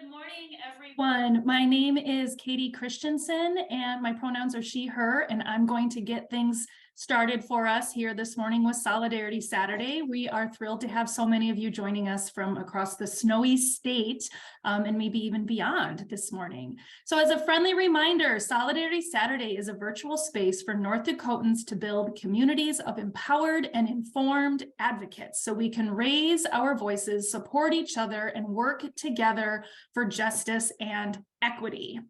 Good morning, everyone. My name is Katie Christensen, and my pronouns are she, her, and I'm going to get things started for us here this morning with Solidarity Saturday. We are thrilled to have so many of you joining us from across the snowy state and maybe even beyond this morning. So as a friendly reminder, Solidarity Saturday is a virtual space for North Dakotans to build communities of empowered and informed advocates so we can raise our voices, support each other, and work together for justice and equity.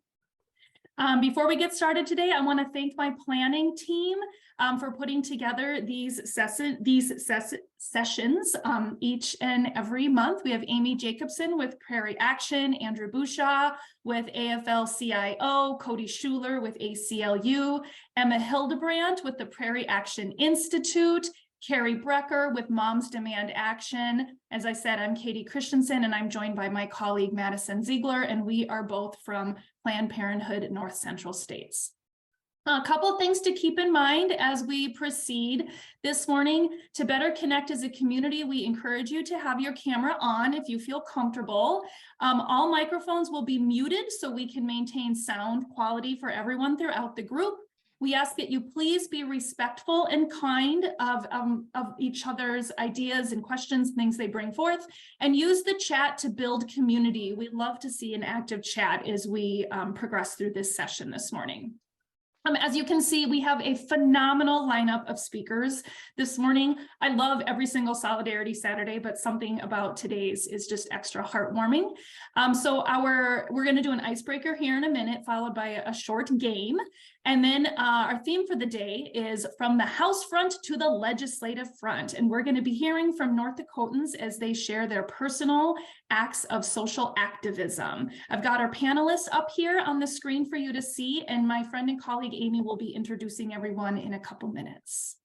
Before we get started today, I want to thank my planning team for putting together these sessions each and every month. We have Amy Jacobson with Prairie Action, Andrew Bouchaw with AFL-CIO, Cody Schuler with ACLU, Emma Hildebrandt with the Prairie Action Institute, Carrie Brecker with Moms Demand Action. As I said, I'm Katie Christensen, and I'm joined by my colleague Madison Ziegler, and we are both from Planned Parenthood North Central States. A couple of things to keep in mind as we proceed this morning. To better connect as a community, we encourage you to have your camera on if you feel comfortable. All microphones will be muted so we can maintain sound quality for everyone throughout the group. We ask that you please be respectful and kind of each other's ideas and questions, things they bring forth, and use the chat to build community. We love to see an active chat as we progress through this session this morning. As you can see, we have a phenomenal lineup of speakers this morning. I love every single Solidarity Saturday, but something about today's is just extra heartwarming. So we're going to do an icebreaker here in a minute, followed by a short game. And then our theme for the day is from the House front to the legislative front. And we're going to be hearing from North Dakotans as they share their personal acts of social activism. I've got our panelists up here on the screen for you to see, and my friend and colleague Amy will be introducing everyone in a couple minutes.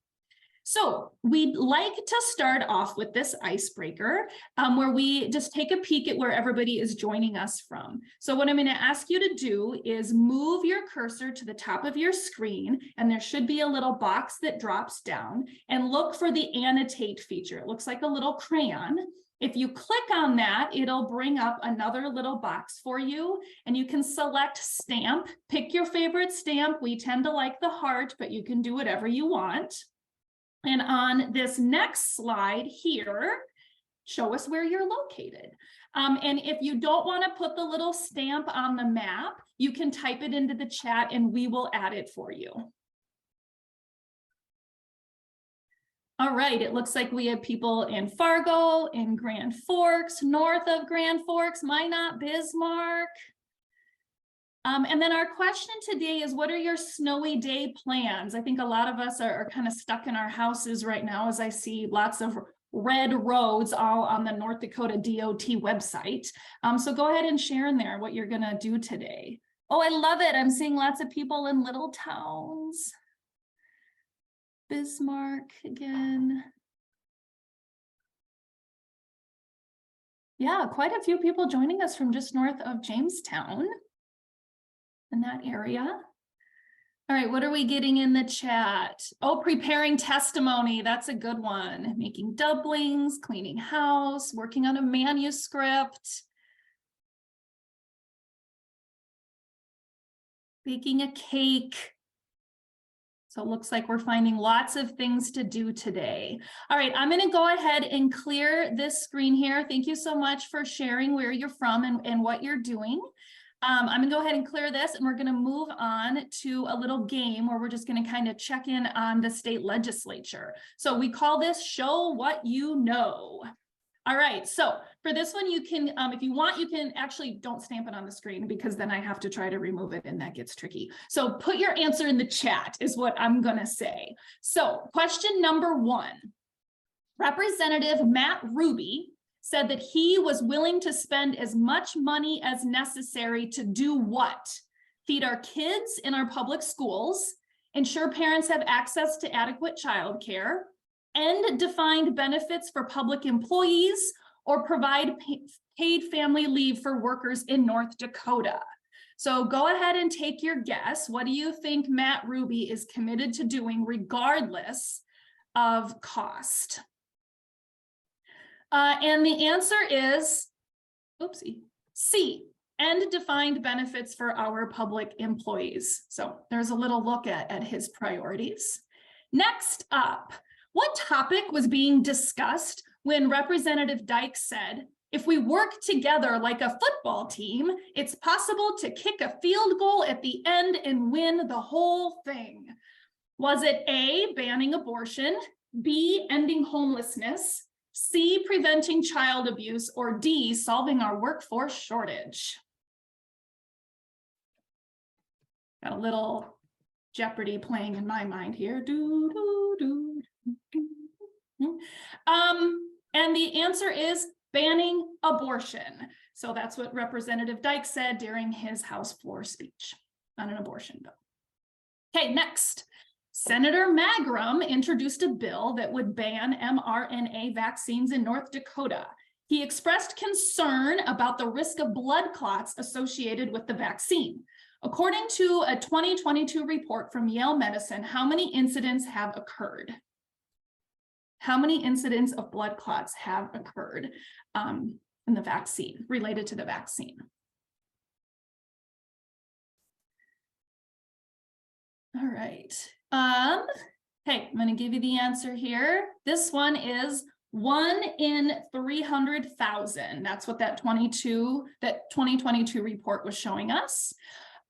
So we'd like to start off with this icebreaker where we just take a peek at where everybody is joining us from. So what I'm going to ask you to do is move your cursor to the top of your screen, and there should be a little box that drops down, and look for the annotate feature. It looks like a little crayon. If you click on that, it'll bring up another little box for you, and you can select stamp. Pick your favorite stamp. We tend to like the heart, but you can do whatever you want. And on this next slide here, show us where you're located. And if you don't want to put the little stamp on the map, you can type it into the chat and we will add it for you. All right, it looks like we have people in Fargo, in Grand Forks, north of Grand Forks, Minot, Bismarck. And then our question today is, what are your snowy day plans? I think a lot of us are kind of stuck in our houses right now, as I see lots of red roads all on the North Dakota DOT website. So go ahead and share in there what you're going to do today. Oh, I love it. I'm seeing lots of people in little towns. Bismarck again. Yeah, quite a few people joining us from just north of Jamestown in that area. All right, what are we getting in the chat? Oh, preparing testimony. That's a good one. Making doublings, cleaning house, working on a manuscript, baking a cake. So it looks like we're finding lots of things to do today. All right, I'm going to go ahead and clear this screen here. Thank you so much for sharing where you're from and what you're doing. I'm going to go ahead and clear this, and we're going to move on to a little game where we're just going to kind of check in on the state legislature. So we call this Show What You Know. All right, so for this one, you can, if you want, you can actually don't stamp it on the screen because then I have to try to remove it and that gets tricky. So put your answer in the chat is what I'm going to say. So question number 1, Representative Matt Ruby said that he was willing to spend as much money as necessary to do what? Feed our kids in our public schools, ensure parents have access to adequate childcare, end defined benefits for public employees, or provide paid family leave for workers in North Dakota. So go ahead and take your guess. What do you think Matt Ruby is committed to doing regardless of cost? And the answer is, oopsie, C, and defined benefits for our public employees. So there's a little look at his priorities. Next up, what topic was being discussed when Representative Dyke said, if we work together like a football team, it's possible to kick a field goal at the end and win the whole thing? Was it A, banning abortion, B, ending homelessness, C, preventing child abuse, or D, solving our workforce shortage? Got a little Jeopardy playing in my mind here. And the answer is banning abortion. So that's what Representative Dyke said during his House floor speech on an abortion bill. Okay, next. Senator Magrum introduced a bill that would ban mRNA vaccines in North Dakota. He expressed concern about the risk of blood clots associated with the vaccine. According to a 2022 report from Yale Medicine, how many incidents have occurred? How many incidents of blood clots have occurred in the vaccine, related to the vaccine? All right. Hey, I'm going to give you the answer here. This one is 1 in 300,000. That's what that 2022 report was showing us.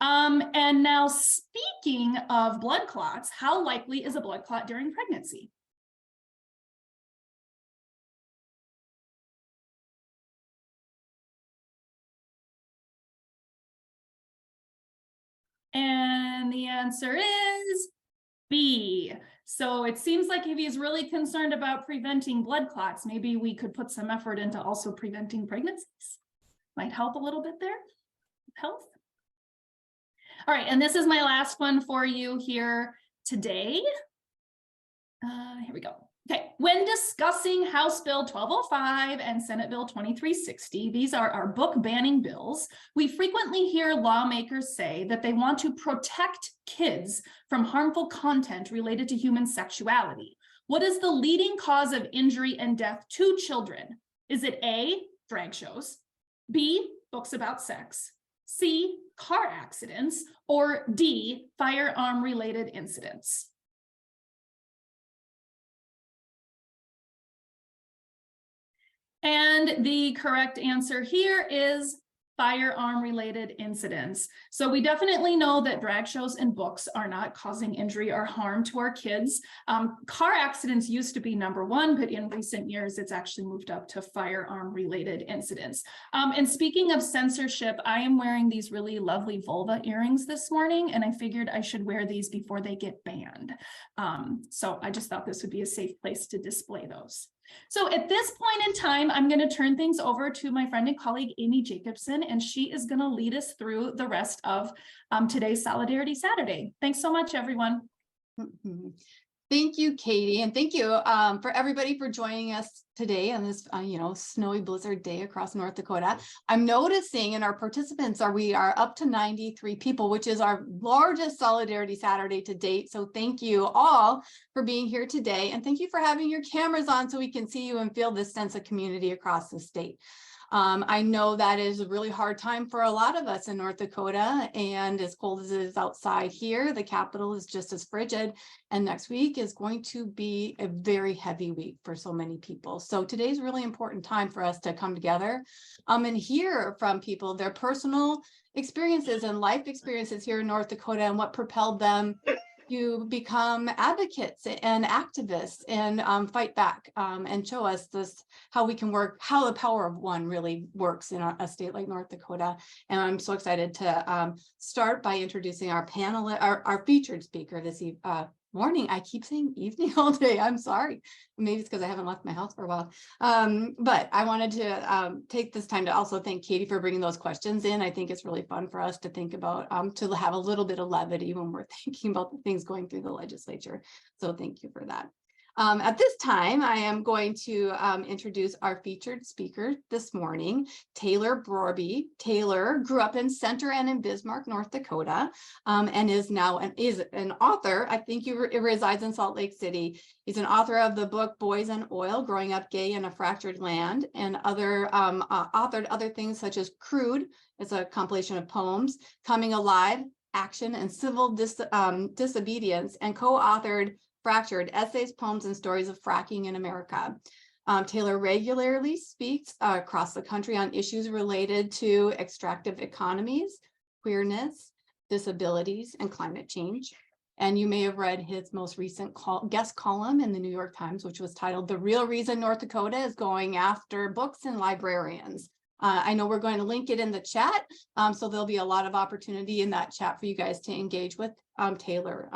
And now, speaking of blood clots, how likely is a blood clot during pregnancy? And the answer is B. So it seems like if he's really concerned about preventing blood clots, maybe we could put some effort into also preventing pregnancies. Might help a little bit there. Health. All right, and this is my last one for you here today. Here we go. Okay, when discussing House Bill 1205 and Senate Bill 2360, these are our book banning bills, we frequently hear lawmakers say that they want to protect kids from harmful content related to human sexuality. What is the leading cause of injury and death to children? Is it A, drag shows, B, books about sex, C, car accidents, or D, firearm-related incidents? And the correct answer here is firearm-related incidents. So we definitely know that drag shows and books are not causing injury or harm to our kids. Car accidents used to be #1, but in recent years, it's actually moved up to firearm-related incidents. And speaking of censorship, I am wearing these really lovely vulva earrings this morning, and I figured I should wear these before they get banned. So I just thought this would be a safe place to display those. So at this point in time, I'm going to turn things over to my friend and colleague, Amy Jacobson, and she is going to lead us through the rest of today's Solidarity Saturday. Thanks so much, everyone. Thank you, Katie, and thank you for everybody for joining us today on this, snowy blizzard day across North Dakota. I'm noticing in our participants we are up to 93 people, which is our largest Solidarity Saturday to date. So thank you all for being here today, and thank you for having your cameras on so we can see you and feel this sense of community across the state. I know that is a really hard time for a lot of us in North Dakota, and as cold as it is outside here, the Capitol is just as frigid, and next week is going to be a very heavy week for so many people. So today's a really important time for us to come together and hear from people their personal experiences and life experiences here in North Dakota and what propelled them to become advocates and activists and fight back and show us this, how we can work, how the power of one really works in a state like North Dakota. And I'm so excited to start by introducing our panel, our featured speaker this morning. I keep saying evening all day. I'm sorry. Maybe it's because I haven't left my house for a while. But I wanted to take this time to also thank Katie for bringing those questions in. I think it's really fun for us to think about, to have a little bit of levity when we're thinking about the things going through the legislature. So thank you for that. At this time, I am going to introduce our featured speaker this morning, Taylor Brorby. Taylor grew up in Center and in Bismarck, North Dakota, and is now an author. I think he resides in Salt Lake City. He's an author of the book Boys and Oil, Growing Up Gay in a Fractured Land, and authored other things such as Crude. It's a compilation of poems, Coming Alive, Action, and Civil Disobedience, and co-authored Fractured, Essays, Poems, and Stories of Fracking in America. Taylor regularly speaks across the country on issues related to extractive economies, queerness, disabilities, and climate change. And you may have read his most recent guest column in the New York Times, which was titled "The Real Reason North Dakota is Going After Books and Librarians." I know we're going to link it in the chat, so there'll be a lot of opportunity in that chat for you guys to engage with Taylor.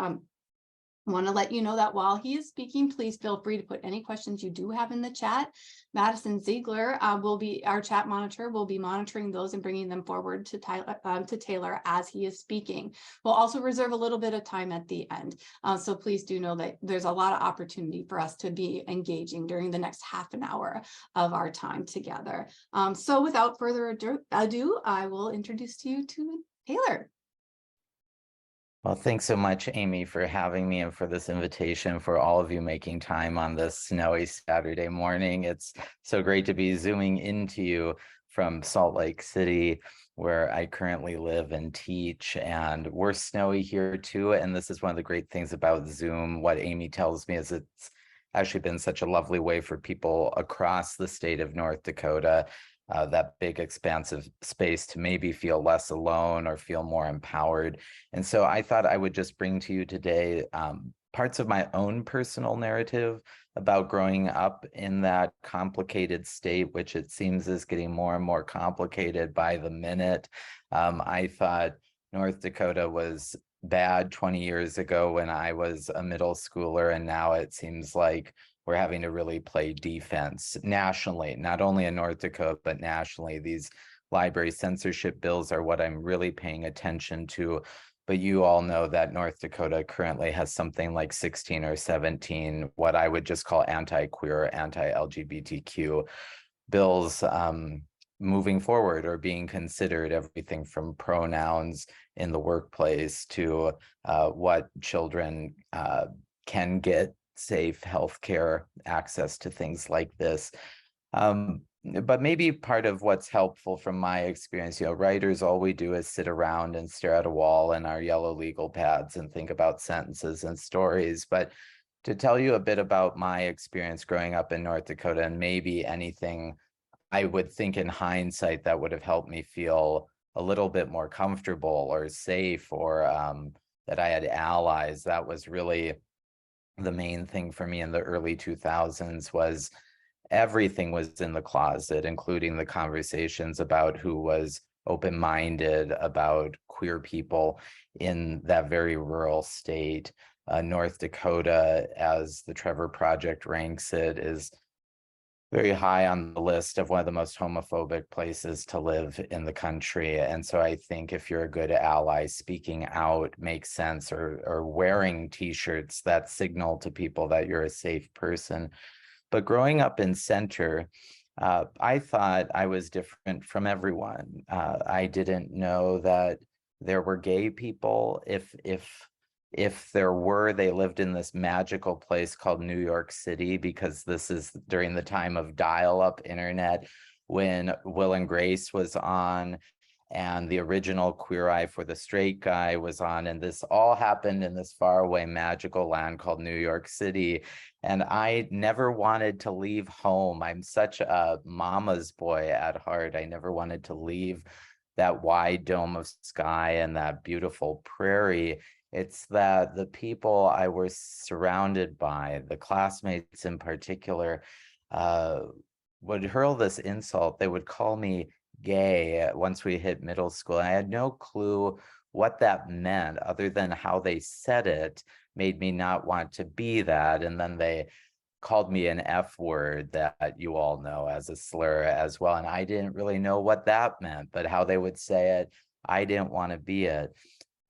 I want to let you know that while he is speaking, please feel free to put any questions you do have in the chat. Madison Ziegler will be our chat monitor, will be monitoring those and bringing them forward to Taylor as he is speaking. We'll also reserve a little bit of time at the end. So please do know that there's a lot of opportunity for us to be engaging during the next half an hour of our time together. So without further ado, I will introduce you to Taylor. Well, thanks so much, Amy, for having me and for this invitation, for all of you making time on this snowy Saturday morning. It's so great to be zooming into you from Salt Lake City, where I currently live and teach, and we're snowy here too. And this is one of the great things about Zoom. What Amy tells me is it's actually been such a lovely way for people across the state of North Dakota, that big expansive space, to maybe feel less alone or feel more empowered. And so I thought I would just bring to you today parts of my own personal narrative about growing up in that complicated state, which it seems is getting more and more complicated by the minute. I thought North Dakota was bad 20 years ago when I was a middle schooler, and now it seems like we're having to really play defense nationally, not only in North Dakota, but nationally. These library censorship bills are what I'm really paying attention to. But you all know that North Dakota currently has something like 16 or 17, what I would just call anti-queer, anti-LGBTQ bills moving forward or being considered, everything from pronouns in the workplace to what children can get, safe healthcare, access to things like this. But maybe part of what's helpful from my experience, writers, all we do is sit around and stare at a wall in our yellow legal pads and think about sentences and stories. But to tell you a bit about my experience growing up in North Dakota, and maybe anything I would think in hindsight that would have helped me feel a little bit more comfortable or safe, or that I had allies, that was really the main thing for me in the early 2000s. Was everything was in the closet, including the conversations about who was open-minded about queer people in that very rural state. North Dakota, as the Trevor Project ranks it, is very high on the list of one of the most homophobic places to live in the country. And so I think if you're a good ally, speaking out makes sense, or wearing t-shirts that signal to people that you're a safe person. But growing up in Center, I thought I was different from everyone. I didn't know that there were gay people. If there were, they lived in this magical place called New York City, because this is during the time of dial-up internet, when Will and Grace was on and the original Queer Eye for the Straight Guy was on, and this all happened in this faraway magical land called New York City. And I never wanted to leave home. I'm such a mama's boy at heart. I never wanted to leave that wide dome of sky and that beautiful prairie. It's that the people I was surrounded by, the classmates in particular, would hurl this insult. They would call me gay once we hit middle school. I had no clue what that meant, other than how they said it made me not want to be that. And then they called me an F word that you all know as a slur as well. And I didn't really know what that meant, but how they would say it, I didn't want to be it.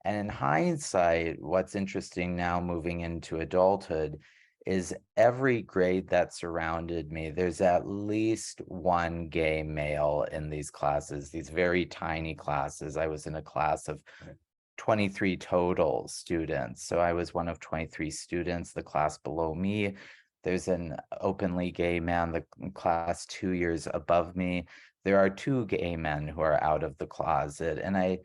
And in hindsight, what's interesting now moving into adulthood is every grade that surrounded me, there's at least one gay male in these classes, these very tiny classes. I was in a class of 23 total students. So I was one of 23 students. The class below me, there's an openly gay man, the class 2 years above me. There are 2 gay men who are out of the closet. And I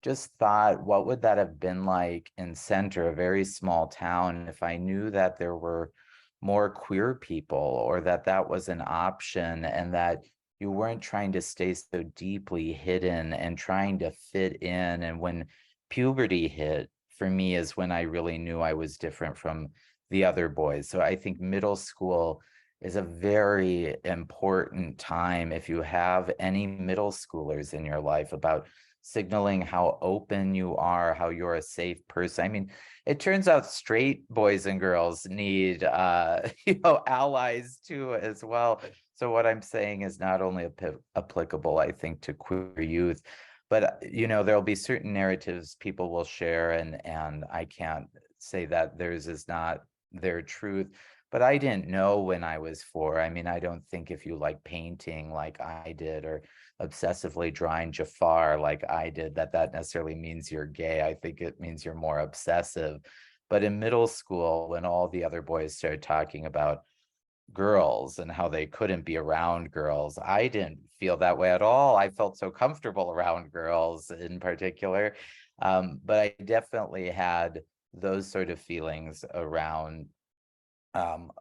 just thought, what would that have been like in Center, a very small town, if I knew that there were more queer people, or that that was an option, and that you weren't trying to stay so deeply hidden and trying to fit in. And when puberty hit, for me, is when I really knew I was different from the other boys. So I think middle school is a very important time, if you have any middle schoolers in your life, about signaling how open you are, how you're a safe person. I mean, it turns out straight boys and girls need allies too as well. So what I'm saying is not only applicable, I think, to queer youth, but there'll be certain narratives people will share, and I can't say that theirs is not their truth. But I didn't know when I was 4. I mean, I don't think if you like painting like I did, or obsessively drawing Jafar like I did, that necessarily means you're gay. I think it means you're more obsessive. But in middle school, when all the other boys started talking about girls and how they couldn't be around girls, I didn't feel that way at all. I felt so comfortable around girls in particular. But I definitely had those sort of feelings around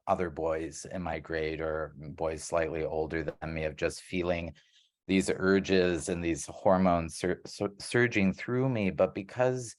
other boys in my grade, or boys slightly older than me, of just feeling these urges and these hormones surging through me. But because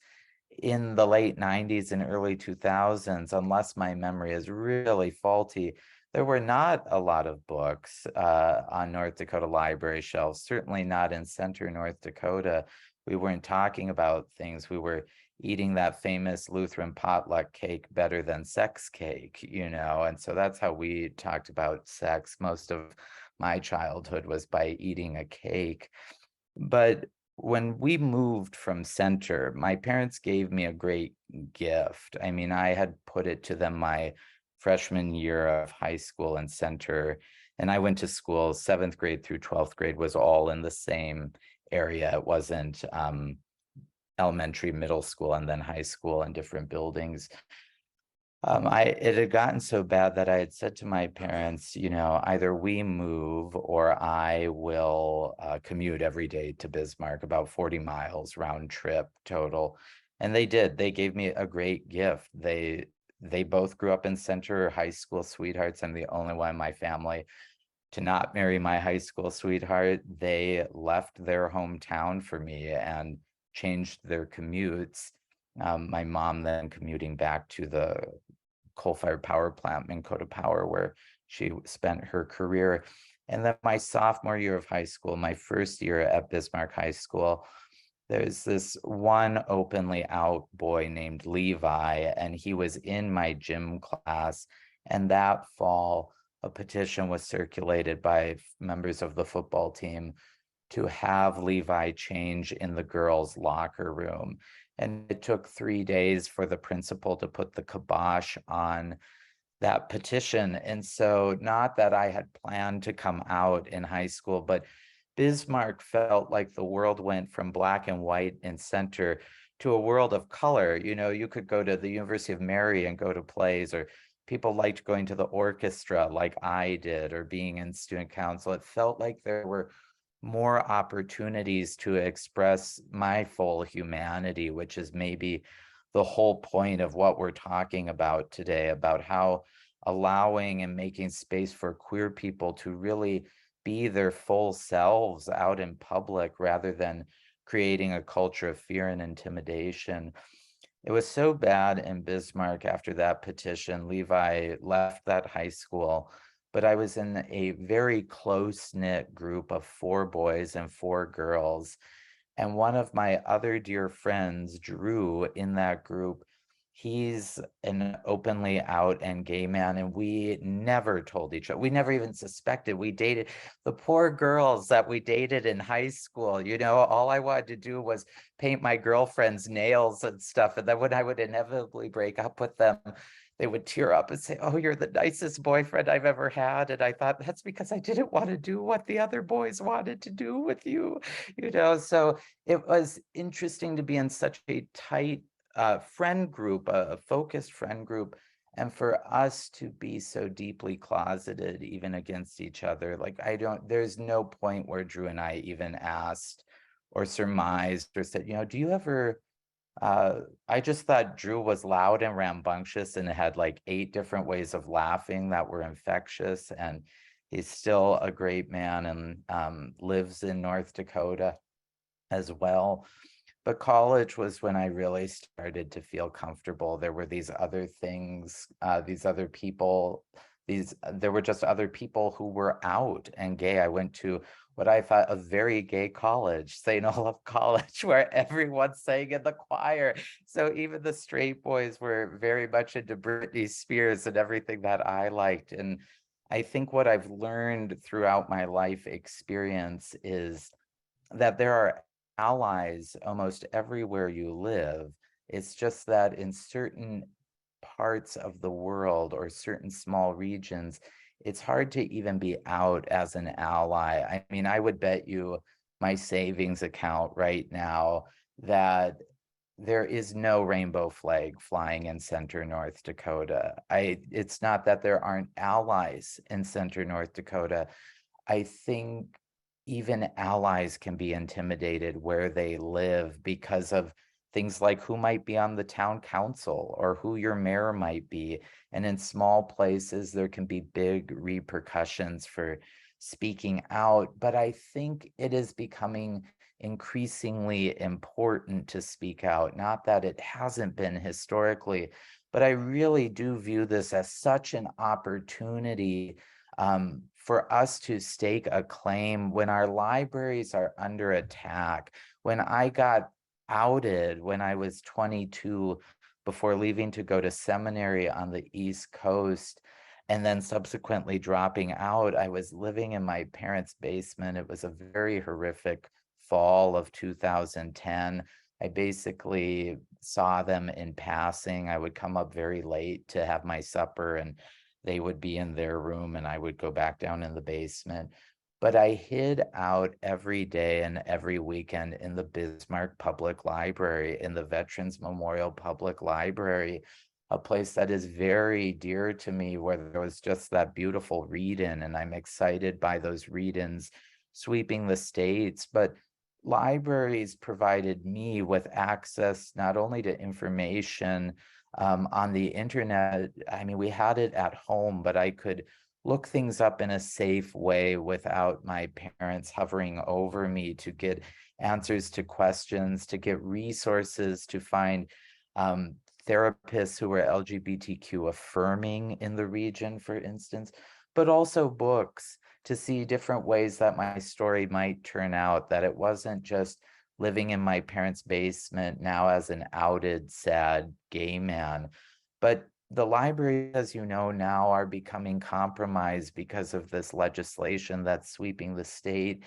in the late 90s and early 2000s, unless my memory is really faulty, there were not a lot of books on North Dakota library shelves, certainly not in Center, North Dakota. We weren't talking about things. We were eating that famous Lutheran potluck cake better than sex cake, and so that's how we talked about sex. Most of my childhood was by eating a cake. But when we moved from Center, my parents gave me a great gift. I mean, I had put it to them my freshman year of high school in Center, and I went to school 7th grade through 12th grade was all in the same area. It wasn't elementary, middle school, and then high school in different buildings. It had gotten so bad that I had said to my parents, either we move or I will commute every day to Bismarck, about 40 miles round trip total. And they did. They gave me a great gift. They both grew up in Center, high school sweethearts. I'm the only one in my family to not marry my high school sweetheart. They left their hometown for me and changed their commutes. My mom then commuting back to the coal-fired power plant, Minn Kota Power, where she spent her career. And then my sophomore year of high school, my first year at Bismarck High School, there's this one openly out boy named Levi, and he was in my gym class. And that fall, a petition was circulated by members of the football team to have Levi change in the girls' locker room. And it took 3 days for the principal to put the kibosh on that petition. And so, not that I had planned to come out in high school, but Bismarck felt like the world went from black and white in Center to a world of color. You could go to the University of Mary and go to plays, or people liked going to the orchestra like I did, or being in student council. It felt like there were more opportunities to express my full humanity, which is maybe the whole point of what we're talking about today, about how allowing and making space for queer people to really be their full selves out in public, rather than creating a culture of fear and intimidation. It was so bad in Bismarck after that petition. Levi left that high school, but I was in a very close-knit group of 4 boys and 4 girls. And one of my other dear friends, Drew, in that group, he's an openly out and gay man, and we never told each other. We never even suspected. We dated the poor girls that we dated in high school. All I wanted to do was paint my girlfriend's nails and stuff. And then when I would inevitably break up with them, they would tear up and say, "Oh, you're the nicest boyfriend I've ever had." And I thought, that's because I didn't want to do what the other boys wanted to do with you, So it was interesting to be in such a tight friend group, a focused friend group, and for us to be so deeply closeted, even against each other. Like, there's no point where Drew and I even asked or surmised or said, do you ever, I just thought Drew was loud and rambunctious and had like 8 different ways of laughing that were infectious. And he's still a great man and lives in North Dakota as well. But college was when I really started to feel comfortable. There were these other things, these other people, there were just other people who were out and gay. I went to what I thought a very gay college, St. Olaf College, where everyone sang in the choir. So even the straight boys were very much into Britney Spears and everything that I liked. And I think what I've learned throughout my life experience is that there are allies almost everywhere you live. It's just that in certain parts of the world or certain small regions, it's hard to even be out as an ally. I mean, I would bet you my savings account right now that there is no rainbow flag flying in Center North Dakota. It's not that there aren't allies in Center North Dakota. I think even allies can be intimidated where they live because of things like who might be on the town council or who your mayor might be. And in small places, there can be big repercussions for speaking out. But I think it is becoming increasingly important to speak out. Not that it hasn't been historically, but I really do view this as such an opportunity for us to stake a claim when our libraries are under attack. When I got outed when I was 22 before leaving to go to seminary on the East Coast, and then subsequently dropping out, I was living in my parents' basement. It was a very horrific fall of 2010. I basically saw them in passing. I would come up very late to have my supper, and they would be in their room and I would go back down in the basement. But I hid out every day and every weekend in the Bismarck Public Library, in the Veterans Memorial Public Library, a place that is very dear to me, where there was just that beautiful read-in, and I'm excited by those read-ins sweeping the states. But libraries provided me with access not only to information on the internet. I mean, we had it at home, but I could look things up in a safe way without my parents hovering over me to get answers to questions, to get resources, to find therapists who were LGBTQ affirming in the region, for instance, but also books to see different ways that my story might turn out, that it wasn't just living in my parents' basement now as an outed, sad gay man. But the libraries, as you know, now are becoming compromised because of this legislation that's sweeping the state.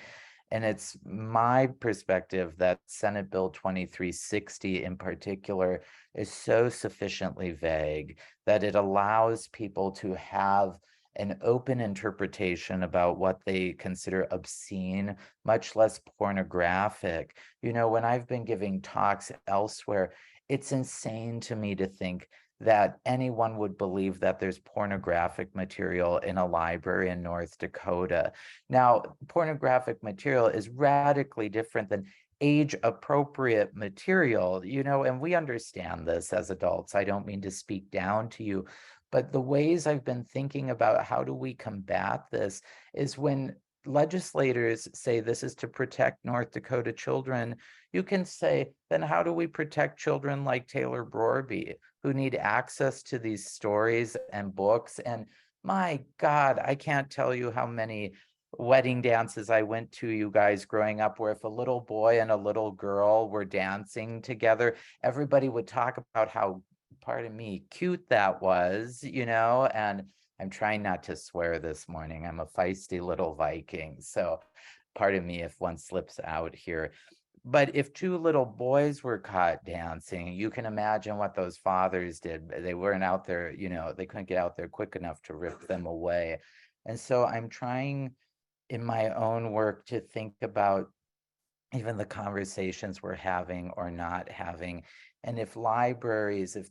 And it's my perspective that Senate Bill 2360 in particular is so sufficiently vague that it allows people to have an open interpretation about what they consider obscene, much less pornographic. When I've been giving talks elsewhere, it's insane to me to think that anyone would believe that there's pornographic material in a library in North Dakota. Now, pornographic material is radically different than age-appropriate material, and we understand this as adults. I don't mean to speak down to you, but the ways I've been thinking about how do we combat this is when legislators say this is to protect North Dakota children, you can say, then how do we protect children like Taylor Brorby, who need access to these stories and books? And my God, I can't tell you how many wedding dances I went to, you guys, growing up, where if a little boy and a little girl were dancing together, everybody would talk about how, pardon me, cute that was, and I'm trying not to swear this morning. I'm a feisty little Viking, so pardon me if one slips out here. But if two little boys were caught dancing, you can imagine what those fathers did. They weren't out there, they couldn't get out there quick enough to rip them away. And so I'm trying in my own work to think about even the conversations we're having or not having. And if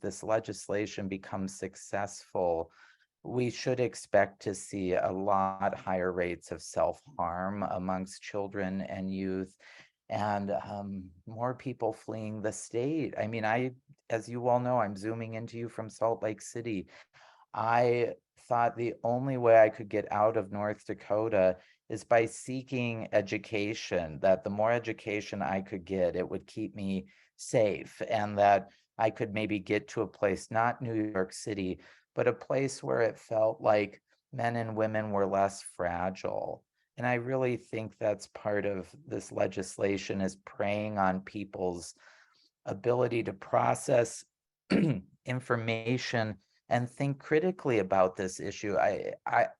this legislation becomes successful, we should expect to see a lot higher rates of self-harm amongst children and youth, and more people fleeing the state. I mean, as you all know, I'm zooming into you from Salt Lake City. I thought the only way I could get out of North Dakota is by seeking education, that the more education I could get, it would keep me safe, and that I could maybe get to a place, not New York City, but a place where it felt like men and women were less fragile. And I really think that's part of this legislation, is preying on people's ability to process information and think critically about this issue.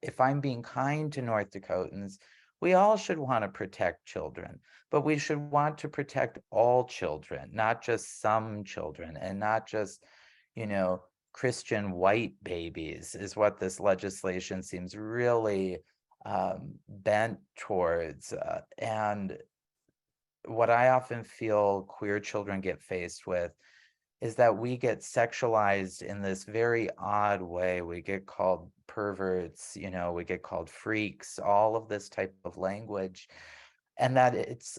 If I'm being kind to North Dakotans, we all should want to protect children, but we should want to protect all children, not just some children, and not just, Christian white babies, is what this legislation seems really bent towards. And what I often feel queer children get faced with is that we get sexualized in this very odd way. We get called perverts, we get called freaks, all of this type of language. And that it's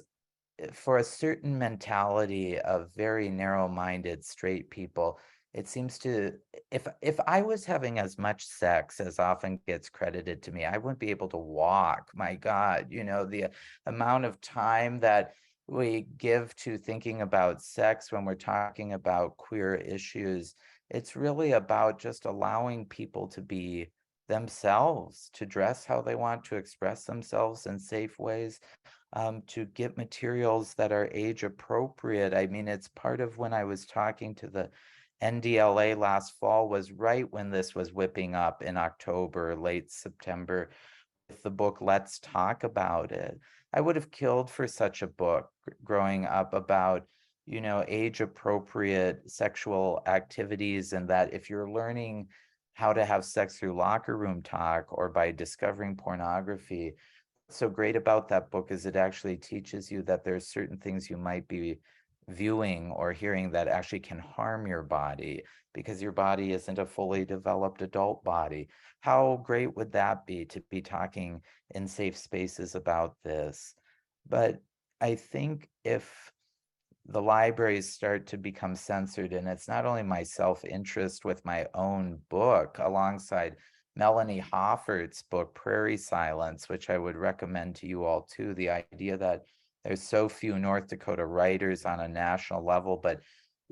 for a certain mentality of very narrow-minded straight people, it seems to, if I was having as much sex as often gets credited to me, I wouldn't be able to walk. My God, the amount of time that we give to thinking about sex when we're talking about queer issues, it's really about just allowing people to be themselves, to dress how they want, to express themselves in safe ways, to get materials that are age appropriate. I mean, it's part of when I was talking to the NDLA last fall, was right when this was whipping up in October, late September, with the book Let's Talk About It. I would have killed for such a book growing up about, age appropriate sexual activities, and that if you're learning how to have sex through locker room talk or by discovering pornography, what's so great about that book is it actually teaches you that there's certain things you might be viewing or hearing that actually can harm your body, because your body isn't a fully developed adult body. How great would that be to be talking in safe spaces about this? But I think if the libraries start to become censored, and it's not only my self-interest with my own book, alongside Melanie Hoffert's book, Prairie Silence, which I would recommend to you all too, the idea that there's so few North Dakota writers on a national level, but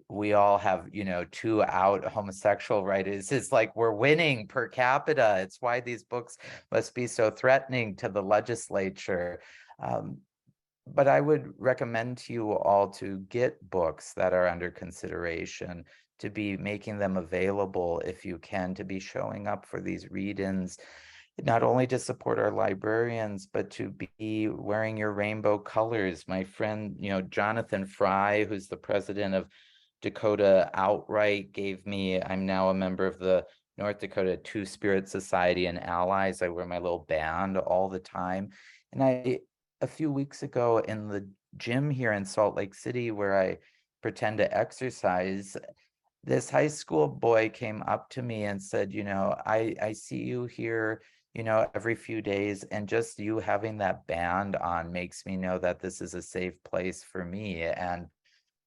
we all have, two out homosexual writers. It's like we're winning per capita. It's why these books must be so threatening to the legislature. But I would recommend to you all to get books that are under consideration, to be making them available if you can, to be showing up for these read-ins, not only to support our librarians, but to be wearing your rainbow colors. My friend, Jonathan Fry, who's the president of Dakota Outright, I'm now a member of the North Dakota Two-Spirit Society and Allies. I wear my little band all the time. And a few weeks ago in the gym here in Salt Lake City, where I pretend to exercise, this high school boy came up to me and said, I see you here, every few days, and just you having that band on makes me know that this is a safe place for me. And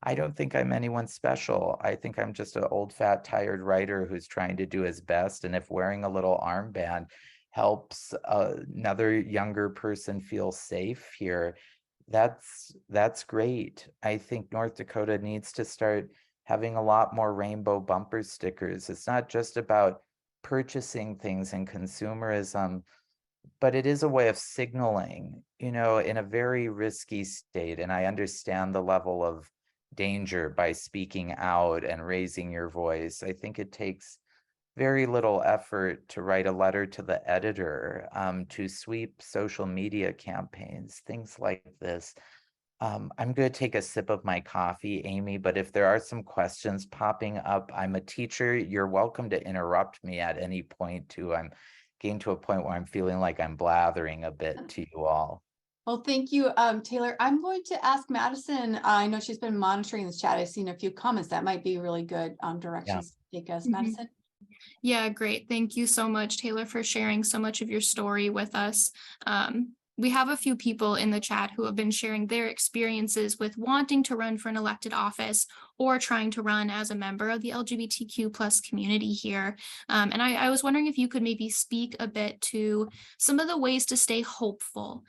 I don't think I'm anyone special. I think I'm just an old, fat, tired writer who's trying to do his best. And if wearing a little armband helps another younger person feel safe here, that's great. I think North Dakota needs to start having a lot more rainbow bumper stickers. It's not just about purchasing things and consumerism, but it is a way of signaling, in a very risky state. And I understand the level of danger by speaking out and raising your voice. I think it takes very little effort to write a letter to the editor, to sweep social media campaigns, things like this. I'm going to take a sip of my coffee, Amy, but if there are some questions popping up, I'm a teacher. You're welcome to interrupt me at any point too. I'm getting to a point where I'm feeling like I'm blathering a bit to you all. Well, thank you, Taylor. I'm going to ask Madison. I know she's been monitoring this chat. I've seen a few comments that might be really good directions to take us, Mhm. Madison. Yeah, great. Thank you so much, Taylor, for sharing so much of your story with us. We have a few people in the chat who have been sharing their experiences with wanting to run for an elected office or trying to run as a member of the LGBTQ plus community here. And I was wondering if you could maybe speak a bit to some of the ways to stay hopeful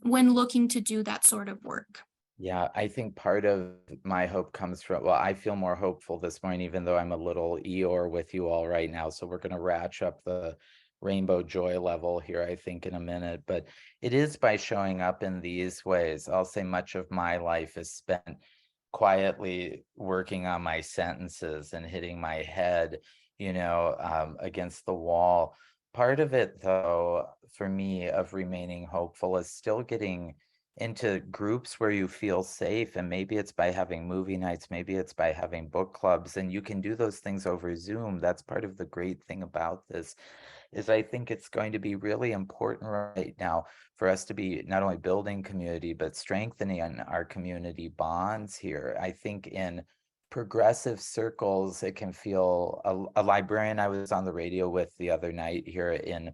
when looking to do that sort of work. Yeah, I think part of my hope comes from, well, I feel more hopeful this morning, even though I'm a little Eeyore with you all right now. So we're going to ratchet up the rainbow joy level here, I think, in a minute. But it is by showing up in these ways. I'll say much of my life is spent quietly working on my sentences and hitting my head, against the wall. Part of it, though, for me, of remaining hopeful is still getting into groups where you feel safe, and maybe it's by having movie nights, maybe it's by having book clubs, and you can do those things over Zoom. That's part of the great thing about this, is I think it's going to be really important right now for us to be not only building community but strengthening our community bonds here. I think in progressive circles it can feel, a librarian I was on the radio with the other night here in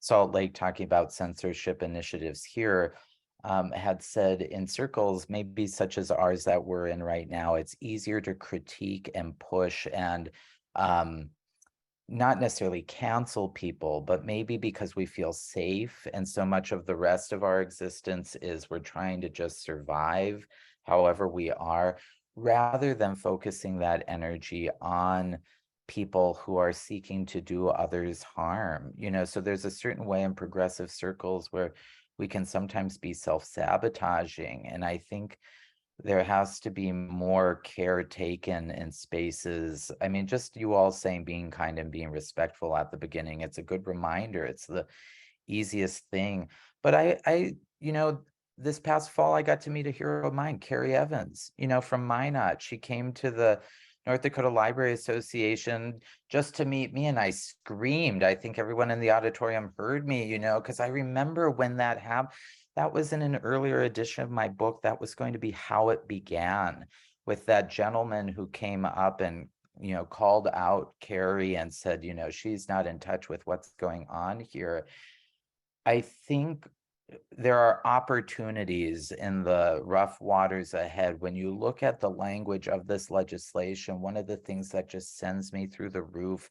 Salt Lake, talking about censorship initiatives here, had said in circles, maybe such as ours that we're in right now, it's easier to critique and push and not necessarily cancel people, but maybe because we feel safe. And so much of the rest of our existence is we're trying to just survive however we are, rather than focusing that energy on people who are seeking to do others harm. So there's a certain way in progressive circles where we can sometimes be self-sabotaging. And I think there has to be more care taken in spaces. I mean, just you all saying being kind and being respectful at the beginning, it's a good reminder. It's the easiest thing. But this past fall, I got to meet a hero of mine, Carrie Evans, from Minot. She came to the North Dakota Library Association just to meet me, and I screamed. I think everyone in the auditorium heard me, because I remember when that happened. That was in an earlier edition of my book. That was going to be how it began, with that gentleman who came up and called out Carrie and said, she's not in touch with what's going on here. I think there are opportunities in the rough waters ahead. When you look at the language of this legislation, one of the things that just sends me through the roof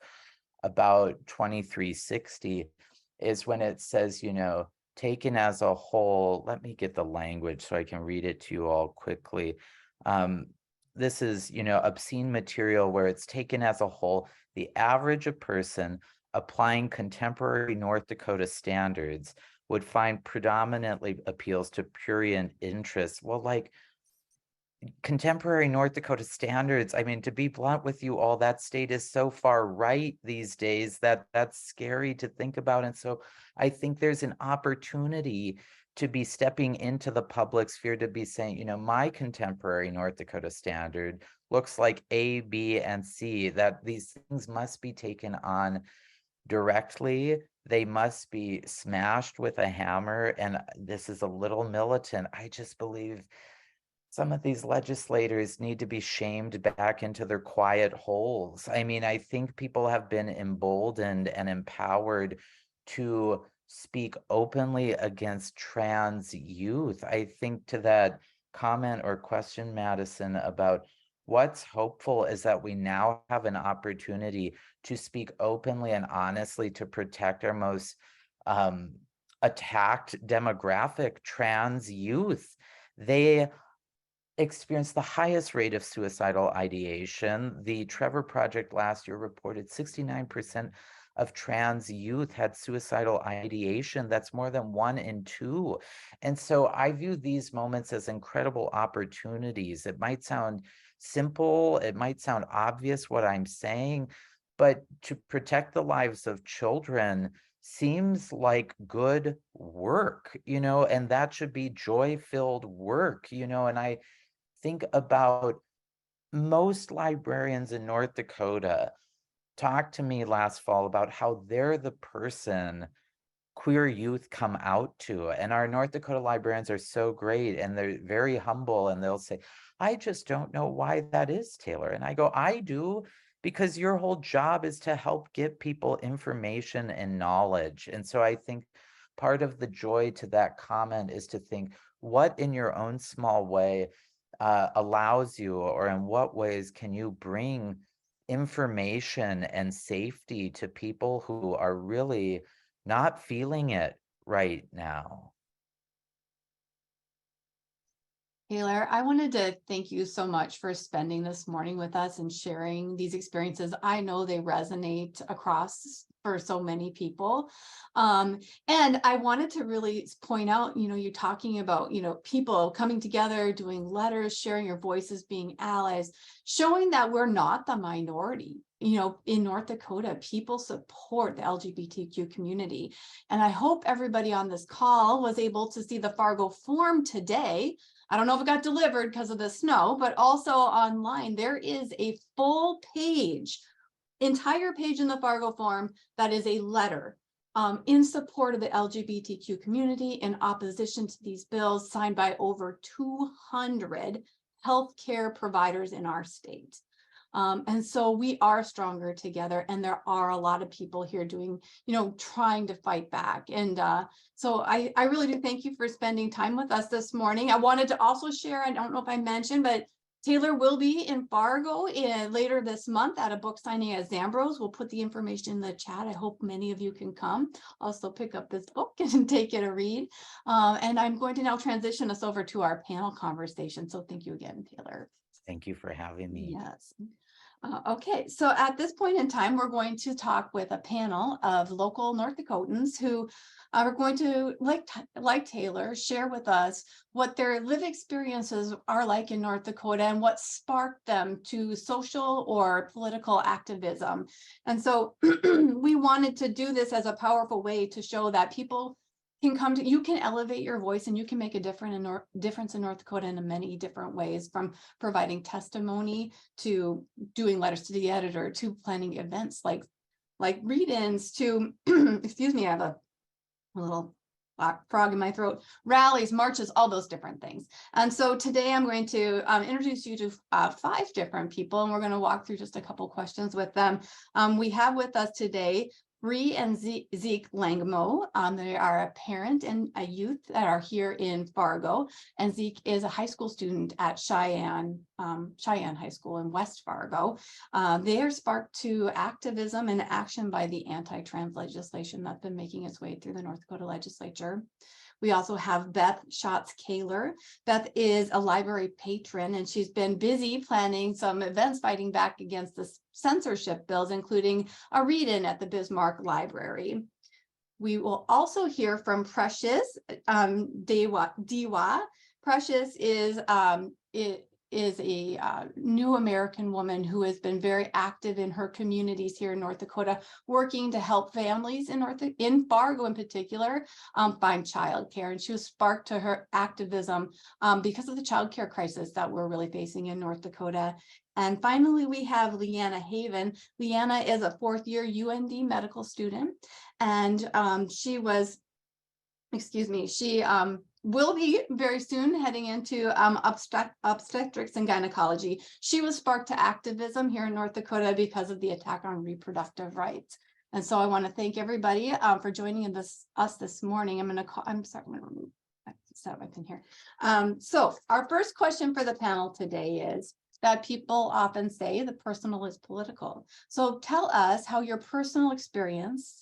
about 2360 is when it says, taken as a whole. Let me get the language so I can read it to you all quickly. This is, obscene material where it's taken as a whole. The average person applying contemporary North Dakota standards would find predominantly appeals to prurient interests. Well, like contemporary North Dakota standards, I mean, to be blunt with you all, that state is so far right these days that that's scary to think about. And so I think there's an opportunity to be stepping into the public sphere, to be saying, my contemporary North Dakota standard looks like A, B, and C, that these things must be taken on directly. They must be smashed with a hammer. And this is a little militant. I just believe some of these legislators need to be shamed back into their quiet holes. I mean, I think people have been emboldened and empowered to speak openly against trans youth. I think to that comment or question, Madison, about what's hopeful is that we now have an opportunity to speak openly and honestly to protect our most attacked demographic, trans youth. They experienced the highest rate of suicidal ideation. The Trevor Project last year reported 69% of trans youth had suicidal ideation. That's more than 1 in 2. And so I view these moments as incredible opportunities. It might sound simple, it might sound obvious what I'm saying, but to protect the lives of children, seems like good work, and that should be joy-filled work, and I think about most librarians in North Dakota talked to me last fall about how they're the person queer youth come out to. And our North Dakota librarians are so great, and they're very humble, and they'll say, I just don't know why that is, Taylor. And I go, I do, because your whole job is to help get people information and knowledge. And so I think part of the joy to that comment is to think, what in your own small way allows you, or in what ways can you bring information and safety to people who are really not feeling it right now? Taylor, I wanted to thank you so much for spending this morning with us and sharing these experiences. I know they resonate across for so many people. And I wanted to really point out, you're talking about, people coming together, doing letters, sharing your voices, being allies, showing that we're not the minority. In North Dakota, people support the LGBTQ community. And I hope everybody on this call was able to see the Fargo form today. I don't know if it got delivered because of the snow, but also online, there is a full page, entire page in the Fargo form that is a letter in support of the LGBTQ community in opposition to these bills, signed by over 200 healthcare providers in our state. And so we are stronger together, and there are a lot of people here doing, trying to fight back. And so I really do thank you for spending time with us this morning. I wanted to also share, I don't know if I mentioned, but Taylor will be in Fargo later this month at a book signing at Zambros. We'll put the information in the chat. I hope many of you can come. Also pick up this book and take it a read. And I'm going to now transition us over to our panel conversation. So thank you again, Taylor. Thank you for having me. Yes. Okay, so at this point in time, we're going to talk with a panel of local North Dakotans who are going to, like Taylor, share with us what their lived experiences are like in North Dakota and what sparked them to social or political activism. And so we wanted to do this as a powerful way to show that people can you can elevate your voice and you can make a difference in North Dakota in many different ways, from providing testimony to doing letters to the editor to planning events like read-ins to excuse me, I have a little frog in my throat, rallies, marches, all those different things. And so today I'm going to introduce you to 5 different people, and we're going to walk through just a couple questions with them. We have with us today Bree and Zeke Langmo. They are a parent and a youth that are here in Fargo, and Zeke is a high school student at Cheyenne High School in West Fargo. They are sparked to activism and action by the anti-trans legislation that's been making its way through the North Dakota legislature. We also have Beth Schatz-Kaler. Beth is a library patron, and she's been busy planning some events fighting back against the censorship bills, including a read-in at the Bismarck Library. We will also hear from Precious Dewa. Precious is a new American woman who has been very active in her communities here in North Dakota, working to help families in Fargo in particular find childcare. And she was sparked to her activism because of the childcare crisis that we're really facing in North Dakota. And finally, we have Leanna Haven. Leanna is a 4th-year UND medical student, and she will be very soon heading into obstetrics and gynecology. She was sparked to activism here in North Dakota because of the attack on reproductive rights. And so I want to thank everybody for joining us this morning. I'm going to remove that up in here. So our first question for the panel today is that people often say the personal is political. So tell us how your personal experience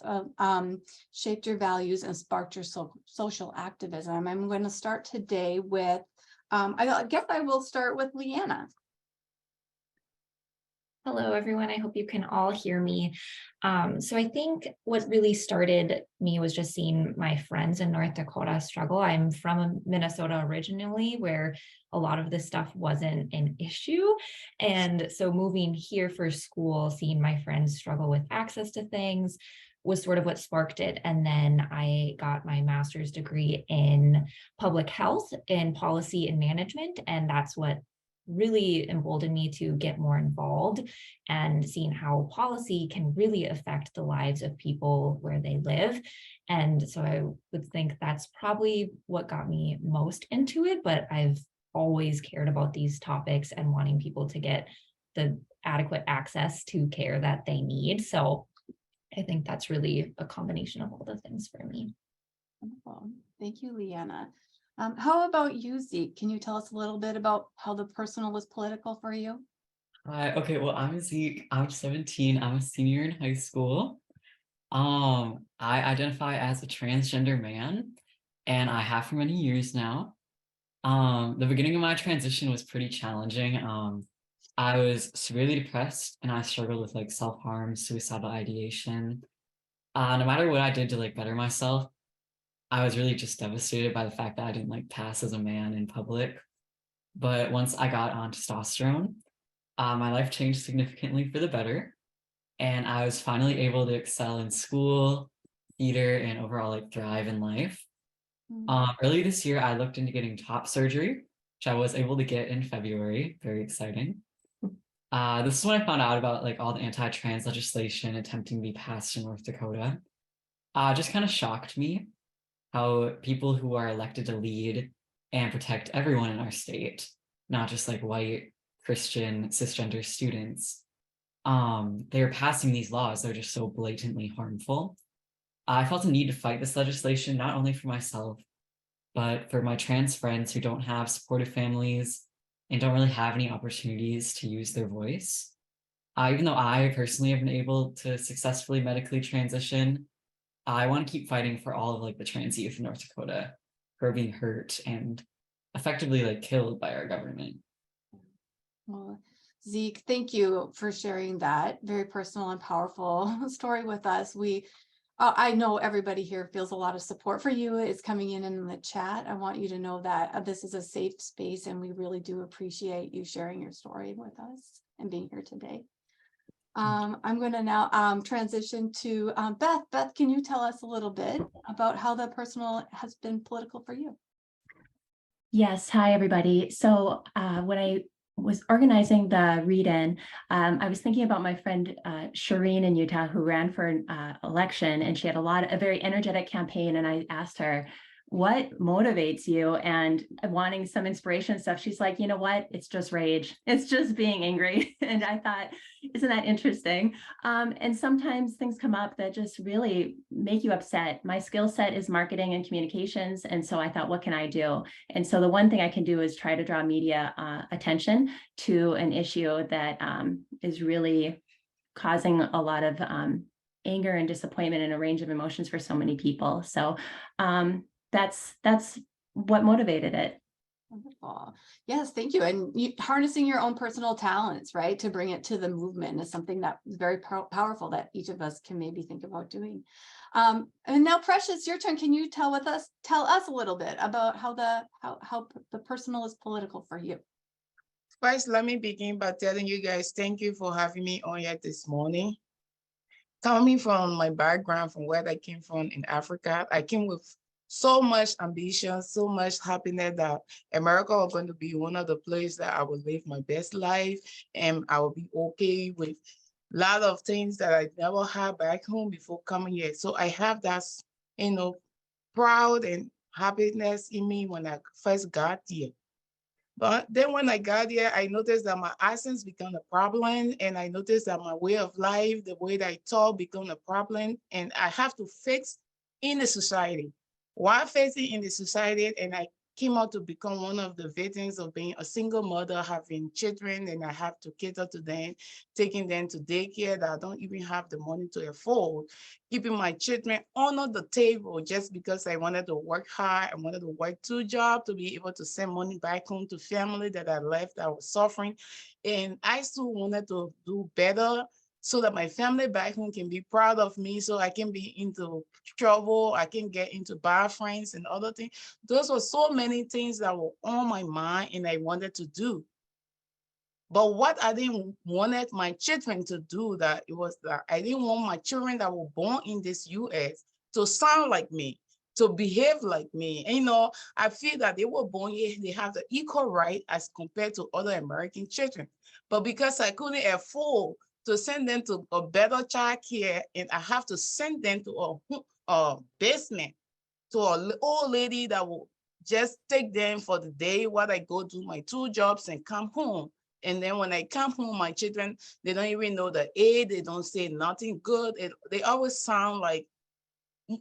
shaped your values and sparked your social activism. I'm going to start today with, I guess I will start with Leanna. Hello, everyone. I hope you can all hear me. So I think what really started me was just seeing my friends in North Dakota struggle. I'm from Minnesota originally, where a lot of this stuff wasn't an issue. And so moving here for school, seeing my friends struggle with access to things, was sort of what sparked it. And then I got my master's degree in public health and policy and management. And that's what really emboldened me to get more involved and seeing how policy can really affect the lives of people where they live. And so I would think that's probably what got me most into it, but I've always cared about these topics and wanting people to get the adequate access to care that they need. So I think that's really a combination of all the things for me. Wonderful. Thank you, Leanna. How about you, Zeke? Can you tell us a little bit about how the personal was political for you? Hi, okay, well, I'm Zeke. I'm 17. I'm a senior in high school. I identify as a transgender man, and I have for many years now. The beginning of my transition was pretty challenging. I was severely depressed, and I struggled with like self-harm, suicidal ideation. No matter what I did to like better myself, I was really just devastated by the fact that I didn't like pass as a man in public. But once I got on testosterone, my life changed significantly for the better. And I was finally able to excel in school, theater, and overall like thrive in life. Early this year, I looked into getting top surgery, which I was able to get in February. Very exciting. This is when I found out about like all the anti-trans legislation attempting to be passed in North Dakota. Just kind of shocked me how people who are elected to lead and protect everyone in our state, not just like white, Christian, cisgender students, they are passing these laws that are just so blatantly harmful. I felt a need to fight this legislation, not only for myself, but for my trans friends who don't have supportive families and don't really have any opportunities to use their voice. Even though I personally have been able to successfully medically transition, I want to keep fighting for all of like the trans youth in North Dakota who are being hurt and effectively like killed by our government. Well, Zeke, thank you for sharing that very personal and powerful story with us. I know everybody here feels a lot of support for you. It's coming in the chat. I want you to know that this is a safe space, and we really do appreciate you sharing your story with us and being here today. I'm going to now transition to Beth. Beth, can you tell us a little bit about how the personal has been political for you? Yes. Hi, everybody. So when I was organizing the read-in, I was thinking about my friend Shireen in Utah, who ran for an election, and she had a very energetic campaign. And I asked her, what motivates you? And wanting some inspiration and stuff. She's like, you know what? It's just rage. It's just being angry. And I thought, isn't that interesting? And sometimes things come up that just really make you upset. My skill set is marketing and communications. And so I thought, what can I do? And so the one thing I can do is try to draw media attention to an issue that is really causing a lot of anger and disappointment and a range of emotions for so many people. So that's what motivated it. Wonderful. Yes, thank you. And harnessing your own personal talents, right, to bring it to the movement is something that is very powerful that each of us can maybe think about doing. And now, Precious, your turn. Can you tell us a little bit about how the personal is political for you? First, let me begin by telling you guys, thank you for having me on here this morning. Coming from my background, from where I came from in Africa, I came with so much ambition, so much happiness that America is going to be one of the places that I will live my best life, and I will be okay with a lot of things that I never had back home before coming here. So I have that, proud and happiness in me when I first got here. But then when I got here, I noticed that my accents become a problem, and I noticed that my way of life, the way that I talk, become a problem, and I have to fix in the society. While facing in the society, and I came out to become one of the victims of being a single mother, having children, and I have to cater to them, taking them to daycare that I don't even have the money to afford, keeping my children under the table just because I wanted to work hard. I wanted to work 2 jobs to be able to send money back home to family that I left that was suffering. And I still wanted to do better so that my family back home can be proud of me, so I can be into trouble, I can get into bad friends and other things. Those were so many things that were on my mind and I wanted to do. But what I didn't wanted my children to do, that it was that I didn't want my children that were born in this US to sound like me, to behave like me. And, I feel that they were born here, they have the equal right as compared to other American children. But because I couldn't afford to send them to a better child care, and I have to send them to a basement, to an old lady that will just take them for the day while I go do my 2 jobs and come home. And then when I come home, my children, they don't even know the age. They don't say nothing good. They always sound like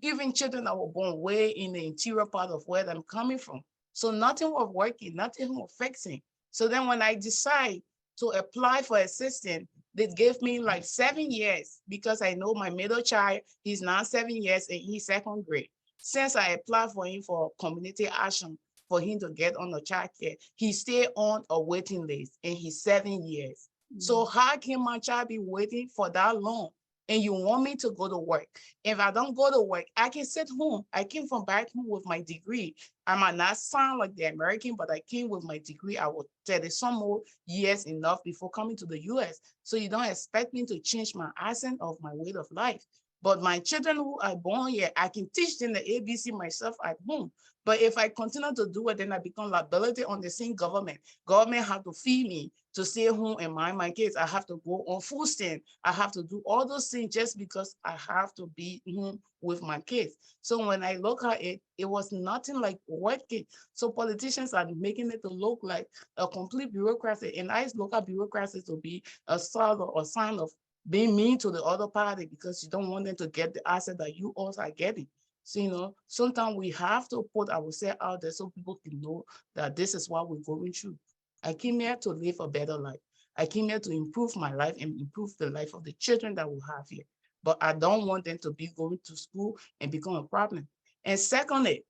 even children that were born way in the interior part of where I'm coming from. So nothing was working, nothing was fixing. So then when I decide to apply for assistance, they gave me like 7 years, because I know my middle child, he's now 7 years and he's 2nd grade. Since I applied for him for community action, for him to get on the child care, he stayed on a waiting list and he's 7 years. So how can my child be waiting for that long? And you want me to go to work? If I don't go to work, I can sit home. I came from back home with my degree. I might not sound like the American, but I came with my degree. I was 30 some more years enough before coming to the US. So you don't expect me to change my accent of my way of life. But my children who are born here, I can teach them the ABC myself at home. But if I continue to do it, then I become liability on the same government. Government have to feed me to stay home and mind my kids. I have to go on food stamp. I have to do all those things just because I have to be home with my kids. So when I look at it, it was nothing like working. So politicians are making it to look like a complete bureaucracy. And I look at bureaucracy to be a sign of being mean to the other party, because you don't want them to get the asset that you also are getting. So, sometimes we have to put ourselves out there so people can know that this is what we're going through. I came here to live a better life. I came here to improve my life and improve the life of the children that we have here. But I don't want them to be going to school and become a problem. And secondly,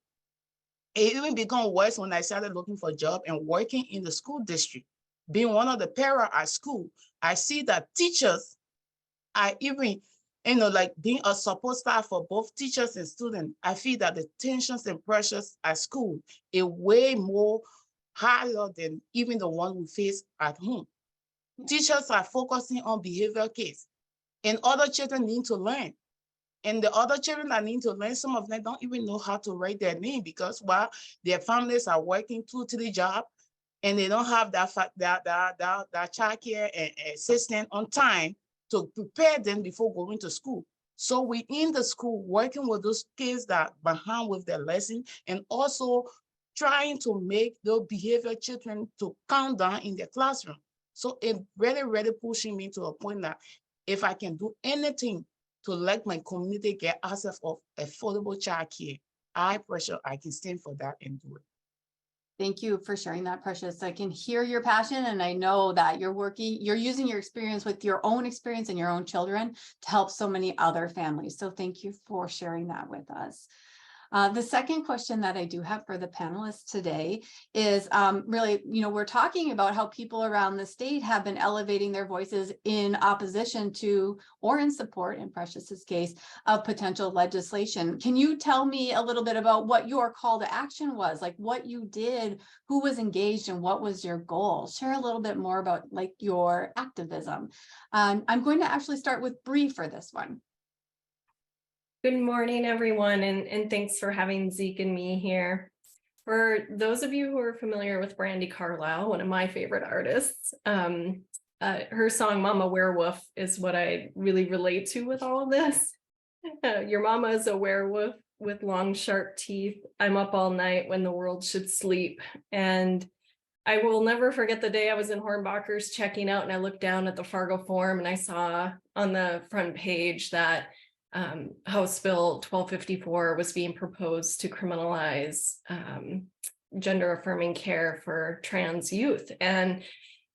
it even became worse when I started looking for a job and working in the school district. Being one of the para at school, I see that teachers are even, like being a support staff for both teachers and students. I feel that the tensions and pressures at school are way more higher than even the one we face at home. Teachers are focusing on behavioral case, and other children need to learn. And the other children that need to learn, some of them don't even know how to write their name, because while their families are working 2-3 jobs, and they don't have that child care and assistant on time to prepare them before going to school. So we in the school working with those kids that behind with their lesson, and also trying to make those behavior children to calm down in their classroom. So it really, really pushing me to a point that if I can do anything to let my community get access of affordable childcare, I can stand for that and do it. Thank you for sharing that, Precious. I can hear your passion, and I know that you're using your experience with your own experience and your own children to help so many other families. So thank you for sharing that with us. The second question that I do have for the panelists today is really, we're talking about how people around the state have been elevating their voices in opposition to, or in support, in Precious's case, of potential legislation. Can you tell me a little bit about what your call to action was, like what you did, who was engaged, and what was your goal? Share a little bit more about like your activism. I'm going to actually start with Bree for this one. Good morning, everyone, and thanks for having Zeke and me here. For those of you who are familiar with Brandy Carlisle, one of my favorite artists, her song Mama Werewolf is what I really relate to with all of this. Your mama is a werewolf with long, sharp teeth. I'm up all night when the world should sleep. And I will never forget the day I was in Hornbachers checking out, and I looked down at the Fargo Forum and I saw on the front page that House Bill 1254 was being proposed to criminalize gender affirming care for trans youth. And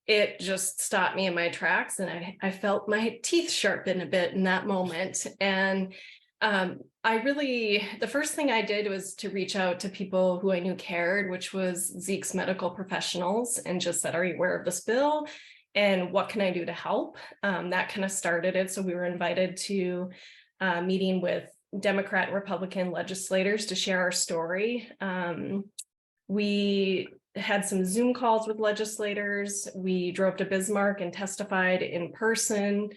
it just stopped me in my tracks, and I felt my teeth sharpen a bit in that moment. And the first thing I did was to reach out to people who I knew cared, which was Zeke's medical professionals, and just said, are you aware of this bill? And what can I do to help? That kind of started it. So we were invited to meeting with Democrat and Republican legislators to share our story. We had some Zoom calls with legislators. We drove to Bismarck and testified in person.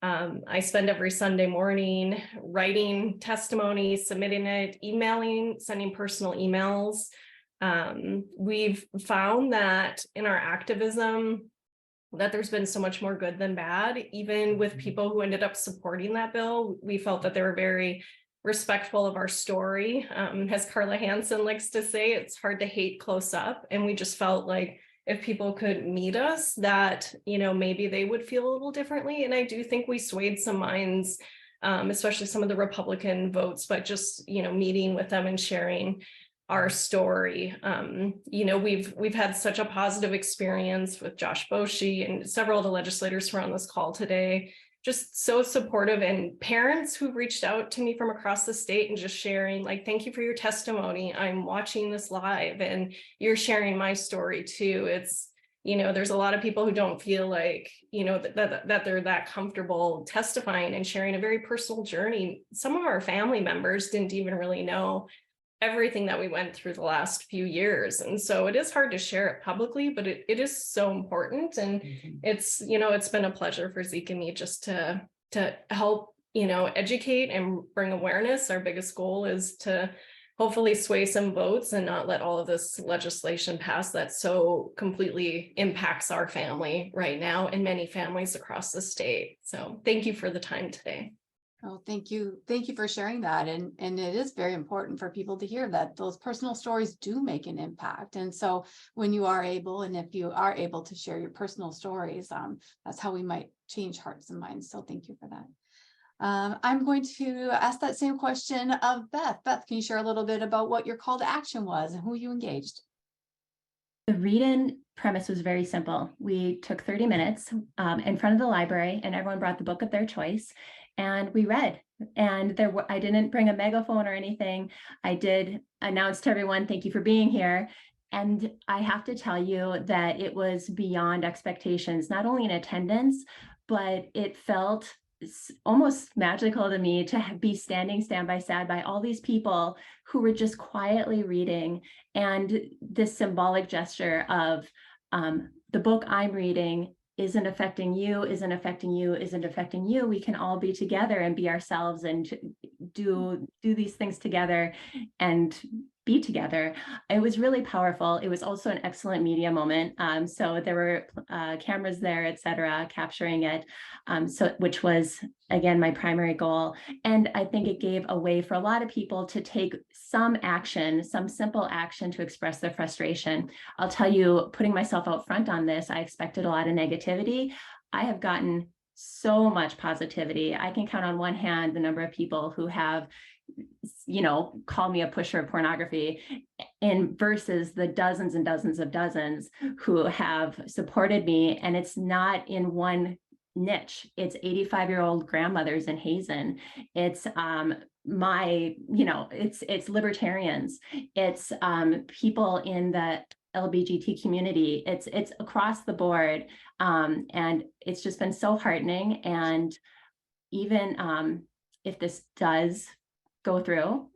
I spend every Sunday morning writing testimony, submitting it, emailing, sending personal emails. We've found that in our activism, that there's been so much more good than bad. Even with people who ended up supporting that bill, we felt that they were very respectful of our story. As Carla Hansen likes to say, it's hard to hate close up. And we just felt like if people could meet us, that, you know, maybe they would feel a little differently. And I do think we swayed some minds, especially some of the Republican votes, but just, you know, meeting with them and sharing our story. You know, we've had such a positive experience with Josh Boshi and several of the legislators who are on this call today, just so supportive, and parents who reached out to me from across the state and just sharing, like, thank you for your testimony. I'm watching this live and you're sharing my story too. It's, you know, there's a lot of people who don't feel like, you know, that they're that comfortable testifying and sharing a very personal journey. Some of our family members didn't even really know everything that we went through the last few years. And so it is hard to share it publicly, but it is so important. And it's, you know, it's been a pleasure for Zeke and me just to help, you know, educate and bring awareness. Our biggest goal is to hopefully sway some votes and not let all of this legislation pass that so completely impacts our family right now and many families across the state. So thank you for the time today. Oh, thank you. Thank you for sharing that. And it is very important for people to hear that those personal stories do make an impact. And so when you are able, and if you are able to share your personal stories, that's how we might change hearts and minds. So thank you for that. I'm going to ask that same question of Beth. Beth, can you share a little bit about what your call to action was and who you engaged? The read-in premise was very simple. We took 30 minutes in front of the library, and everyone brought the book of their choice, and we read. And I didn't bring a megaphone or anything. I did announce to everyone, thank you for being here. And I have to tell you that it was beyond expectations, not only in attendance, but it felt almost magical to me to be standing side by side by all these people who were just quietly reading, and this symbolic gesture of the book I'm reading isn't affecting you, isn't affecting you, isn't affecting you. We can all be together and be ourselves and do these things together and be together. It was really powerful. It was also an excellent media moment. So there were cameras there, et cetera, capturing it. Which was, again, my primary goal. And I think it gave a way for a lot of people to take some action, some simple action to express their frustration. I'll tell you, putting myself out front on this, I expected a lot of negativity. I have gotten so much positivity. I can count on one hand the number of people who have, you know, call me a pusher of pornography, and versus the dozens and dozens of dozens who have supported me. And it's not in one niche. It's 85-year-old grandmothers in Hazen. It's it's libertarians. It's people in the LGBT community. It's across the board. And it's just been so heartening. And even if this does go through,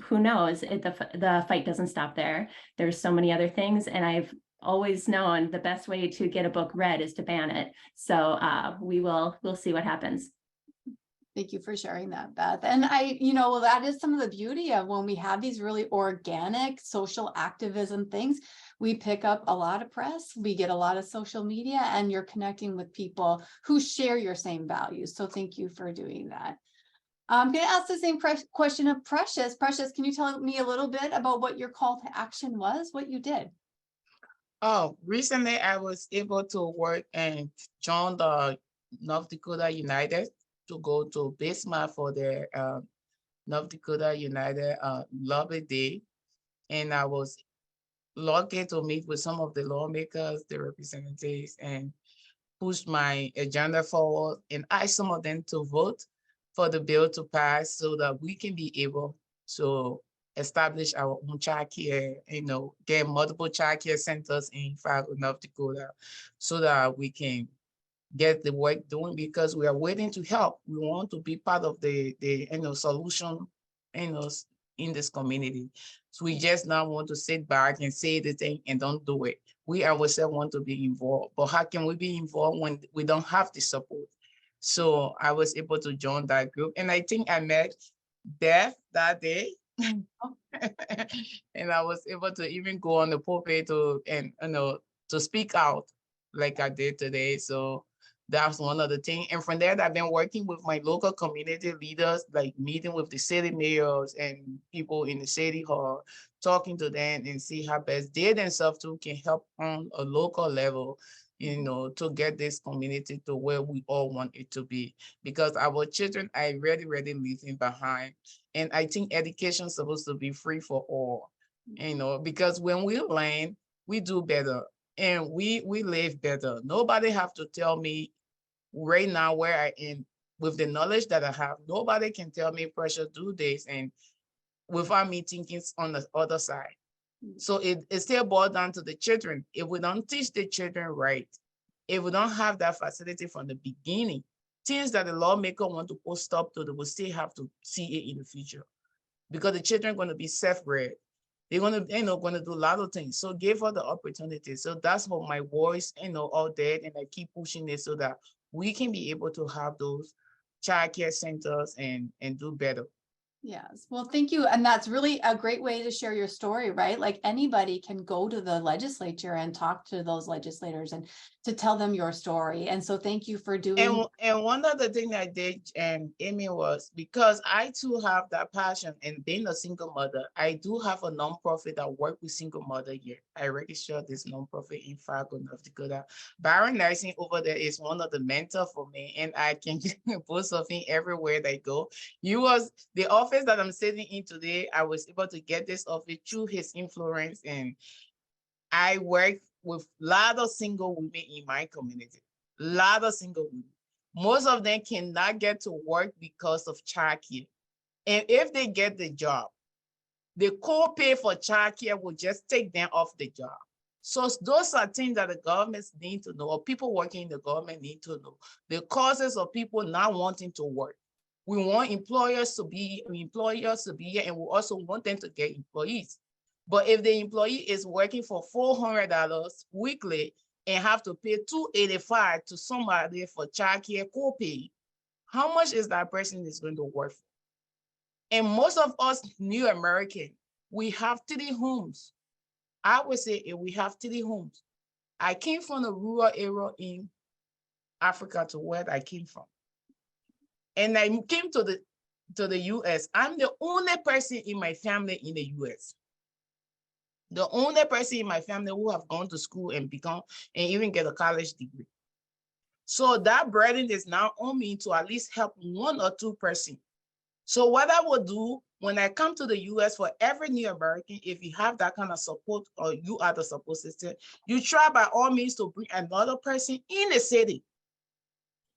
who knows, the fight doesn't stop there. There's so many other things, and I've always known the best way to get a book read is to ban it. So we'll see what happens. Thank you for sharing that, Beth. And that is some of the beauty of when we have these really organic social activism things. We pick up a lot of press, we get a lot of social media, and you're connecting with people who share your same values. So thank you for doing that. I'm going to ask the same question of Precious. Precious, can you tell me a little bit about what your call to action was, what you did? Oh, recently I was able to work and join the North Dakota United to go to Bismarck for the North Dakota United Lobby Day. And I was lucky to meet with some of the lawmakers, the representatives, and push my agenda forward and ask some of them to vote for the bill to pass so that we can be able to establish our own childcare, get multiple childcare centers in Fargo, North Dakota, so that we can get the work doing, because we are waiting to help. We want to be part of the solution, in this community. So we just not want to sit back and say the thing and don't do it. We ourselves want to be involved, but how can we be involved when we don't have the support? So I was able to join that group, and I think I met Death that day. And I was able to even go on the pulpit to speak out like I did today. So that's one of the things. And from there, I've been working with my local community leaders, like meeting with the city mayors and people in the city hall, talking to them and see how best they themselves too can help on a local level, to get this community to where we all want it to be. Because our children are really, really leaving behind. And I think education is supposed to be free for all, because when we learn, we do better and we live better. Nobody have to tell me right now where I am with the knowledge that I have. Nobody can tell me pressure do this and without me thinking on the other side. So it still boils down to the children. If we don't teach the children right, if we don't have that facility from the beginning, things that the lawmaker want to put stop to, they will still have to see it in the future, because the children are going to be self-read. They're going to do a lot of things. So give her the opportunity. So that's what my voice, all that, and I keep pushing it so that we can be able to have those childcare centers and do better. Yes, well, thank you. And that's really a great way to share your story, right? Like anybody can go to the legislature and talk to those legislators and to tell them your story. And so thank you for doing. And one other thing I did, Amy, was because I too have that passion, and being a single mother, I do have a nonprofit that work with single mother here. I registered this nonprofit in Fracking, North Dakota. Baron Nursing over there is one of the mentors for me, and I can post something everywhere they go. He was the office that I'm sitting in today. I was able to get this office through his influence, and I work with a lot of single women in my community. A lot of single women. Most of them cannot get to work because of childcare. And if they get the job, the co-pay for childcare will just take them off the job. So those are things that the governments need to know, or people working in the government need to know. The causes of people not wanting to work. We want employers to be here, and we also want them to get employees. But if the employee is working for $400 weekly and have to pay $285 to somebody for childcare co-pay, how much is that person is going to work for? And most of us New American, we have 3 homes. I would say we have 3 homes. I came from a rural area in Africa to where I came from. And I came to the US. I'm the only person in my family in the US. The only person in my family who have gone to school and even get a college degree. So that burden is now on me to at least help 1 or 2 persons. So what I will do when I come to the US, for every New American, if you have that kind of support or you are the support system, you try by all means to bring another person in the city.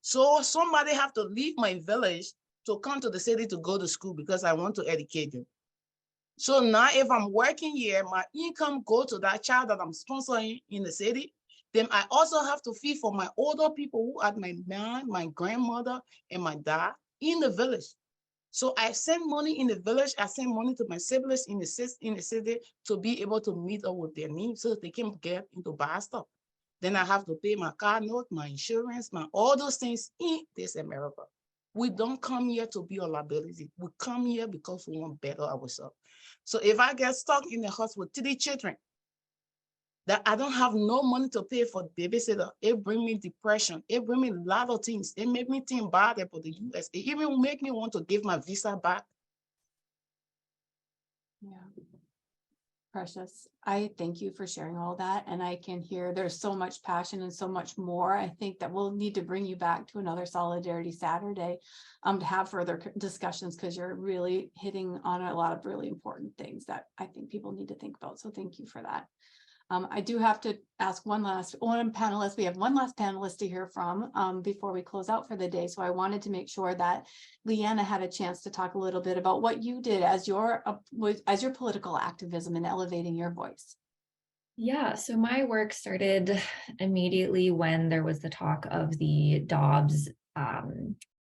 So somebody have to leave my village to come to the city to go to school because I want to educate them. So now if I'm working here, my income go to that child that I'm sponsoring in the city. Then I also have to feed for my older people who are my mom, my grandmother, and my dad in the village. So I send money in the village. I send money to my siblings in the city to be able to meet up with their needs so that they can get into buy stuff. Then I have to pay my car note, my insurance, all those things in this America. We don't come here to be a liability. We come here because we want better ourselves. So if I get stuck in the house with 3 children, that I don't have no money to pay for babysitter, it brings me depression. It brings me a lot of things. It makes me think bad about the US. It even makes me want to give my visa back. Yeah. Precious, I thank you for sharing all that. And I can hear there's so much passion and so much more. I think that we'll need to bring you back to another Solidarity Saturday to have further discussions, because you're really hitting on a lot of really important things that I think people need to think about. So thank you for that. I do have to ask one panelist. We have one last panelist to hear from before we close out for the day. So I wanted to make sure that Leanna had a chance to talk a little bit about what you did as your political activism and elevating your voice. Yeah, so my work started immediately when there was the talk of the Dobbs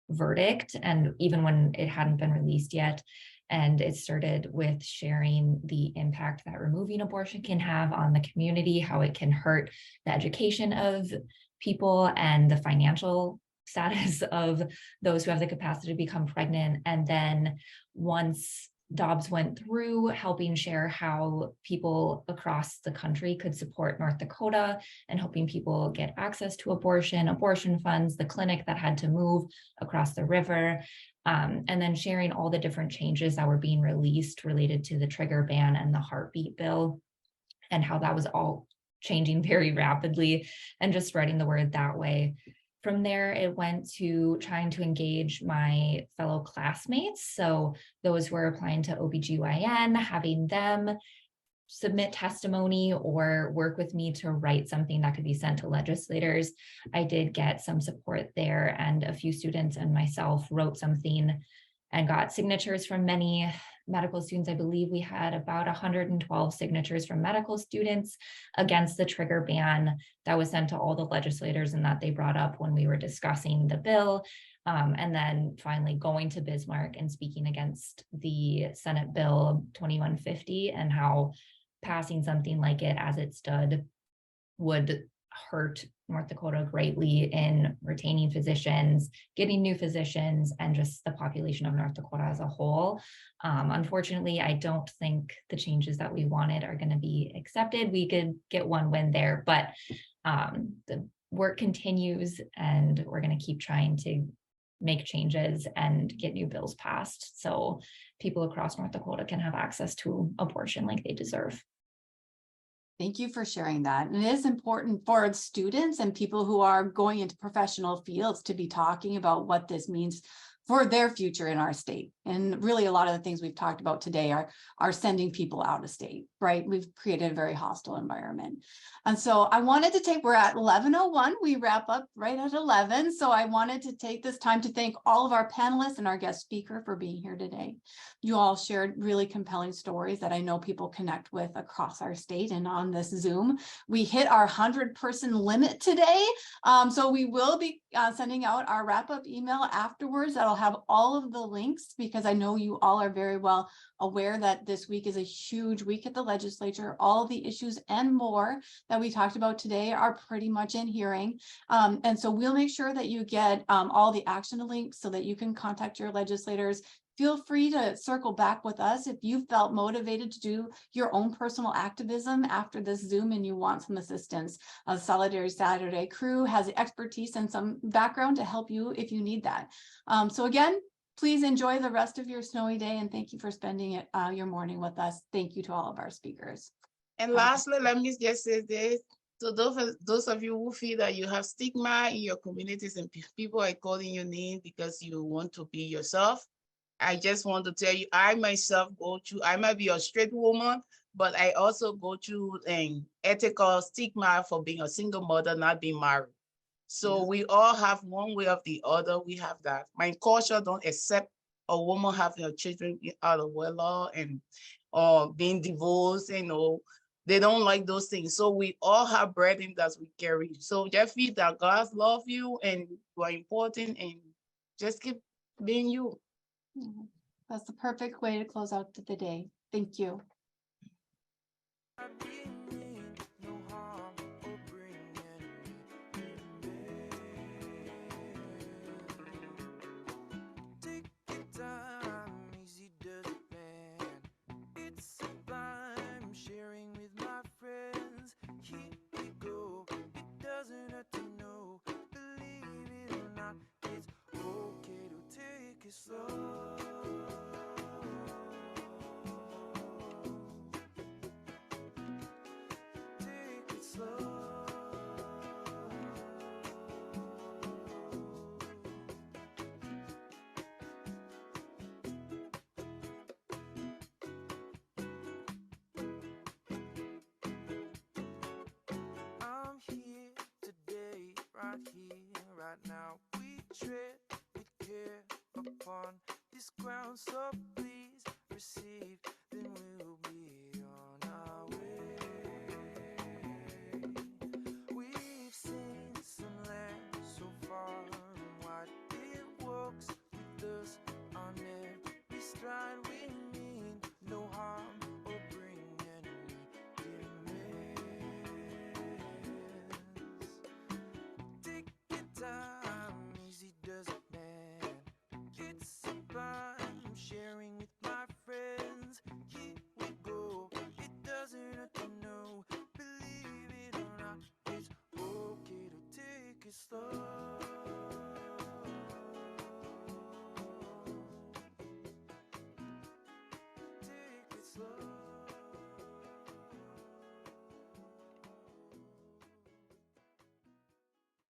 verdict, and even when it hadn't been released yet. And it started with sharing the impact that removing abortion can have on the community, how it can hurt the education of people and the financial status of those who have the capacity to become pregnant. And then once Dobbs went through, helping share how people across the country could support North Dakota and helping people get access to abortion funds, the clinic that had to move across the river, and then sharing all the different changes that were being released related to the trigger ban and the heartbeat bill, and how that was all changing very rapidly and just spreading the word that way. From there, it went to trying to engage my fellow classmates. So those who are applying to OBGYN, having them submit testimony or work with me to write something that could be sent to legislators. I did get some support there, and a few students and myself wrote something and got signatures from many medical students. I believe we had about 112 signatures from medical students against the trigger ban that was sent to all the legislators and that they brought up when we were discussing the bill. And then finally going to Bismarck and speaking against the Senate Bill 2150 and how passing something like it as it stood would hurt North Dakota greatly in retaining physicians, getting new physicians, and just the population of North Dakota as a whole. Unfortunately, I don't think the changes that we wanted are going to be accepted. We could get one win there, but the work continues, and we're going to keep trying to make changes and get new bills passed so people across North Dakota can have access to abortion like they deserve. Thank you for sharing that. And it is important for students and people who are going into professional fields to be talking about what this means for their future in our state. And really a lot of the things we've talked about today are sending people out of state, right? We've created a very hostile environment. And so I wanted to take, we're at 11:01, we wrap up right at 11. So I wanted to take this time to thank all of our panelists and our guest speaker for being here today. You all shared really compelling stories that I know people connect with across our state and on this Zoom. We hit our 100-person limit today. So we will be sending out our wrap-up email afterwards that'll have all of the links, because I know you all are very well aware that this week is a huge week at the legislature. All the issues and more that we talked about today are pretty much in hearing. And so we'll make sure that you get all the action links so that you can contact your legislators. Feel free to circle back with us if you felt motivated to do your own personal activism after this Zoom and you want some assistance. Solidarity Saturday crew has the expertise and some background to help you if you need that. So again, please enjoy the rest of your snowy day, and thank you for spending it, your morning with us. Thank you to all of our speakers. And lastly, let me just say this. So those of you who feel that you have stigma in your communities and people are calling you names because you want to be yourself, I just want to tell you, I myself go through, I might be a straight woman, but I also go through an ethical stigma for being a single mother, not being married. So we all have one way or the other, we have that. My culture don't accept a woman having a children out of wedlock and being divorced, you know. They don't like those things. So we all have burden that we carry. So just feel that God loves you and you are important, and just keep being you. That's the perfect way to close out the day. Thank you. Right now we tread with care upon this ground, so please receive